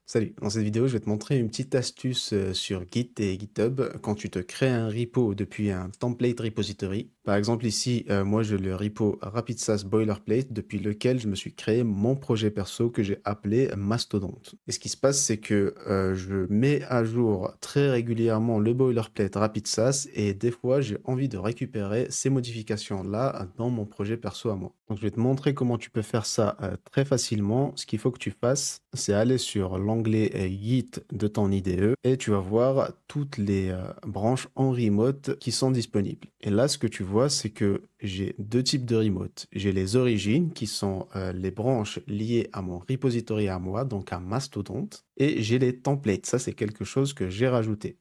Salut, dans cette vidéo, je vais te montrer une petite astuce sur Git et GitHub quand tu te crées un repo depuis un template repository. Par exemple, ici, moi, j'ai le repo RapidSas Boilerplate depuis lequel je me suis créé mon projet perso que j'ai appelé Mastodon. Et ce qui se passe, c'est que je mets à jour très régulièrement le boilerplate RapidSas et des fois, j'ai envie de récupérer ces modifications-là dans mon projet perso à moi. Donc, je vais te montrer comment tu peux faire ça très facilement. Ce qu'il faut que tu fasses, c'est aller sur l'onglet Git de ton IDE et tu vas voir toutes les branches en remote qui sont disponibles. Et là, ce que tu vois, c'est que j'ai deux types de remote. J'ai les origines qui sont les branches liées à mon repository à moi, donc à Mastodon, et j'ai les templates. Ça, c'est quelque chose que j'ai rajouté.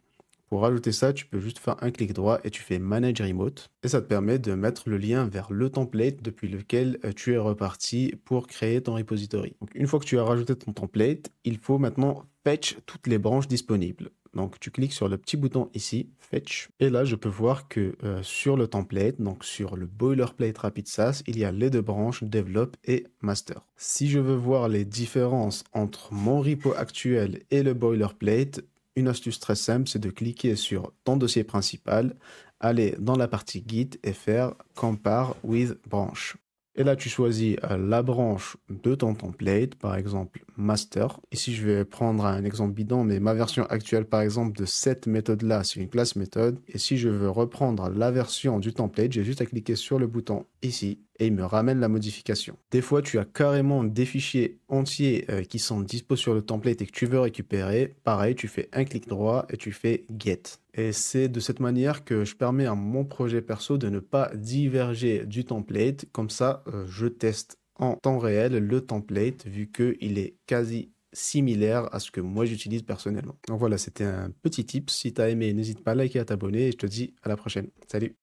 Pour rajouter ça, tu peux juste faire un clic droit et tu fais Manage Remote. Et ça te permet de mettre le lien vers le template depuis lequel tu es reparti pour créer ton repository. Donc, une fois que tu as rajouté ton template, il faut maintenant fetch toutes les branches disponibles. Donc, tu cliques sur le petit bouton ici, Fetch. Et là, je peux voir que sur le template, donc sur le boilerplate RapidSas, il y a les deux branches Develop et Master. Si je veux voir les différences entre mon repo actuel et le boilerplate, une astuce très simple, c'est de cliquer sur ton dossier principal, aller dans la partie Git et faire Compare with branch. Et là, tu choisis la branche de ton template, par exemple master. Ici, je vais prendre un exemple bidon, mais ma version actuelle, par exemple, de cette méthode-là, c'est une classe méthode. Et si je veux reprendre la version du template, j'ai juste à cliquer sur le bouton ici et il me ramène la modification. Des fois, tu as carrément des fichiers entiers qui sont dispo sur le template et que tu veux récupérer. Pareil, tu fais un clic droit et tu fais Get. Et c'est de cette manière que je permets à mon projet perso de ne pas diverger du template. Comme ça, je teste en temps réel le template vu qu'il est quasi similaire à ce que moi j'utilise personnellement. Donc voilà, c'était un petit tip. Si tu as aimé, n'hésite pas à liker et à t'abonner et je te dis à la prochaine. Salut!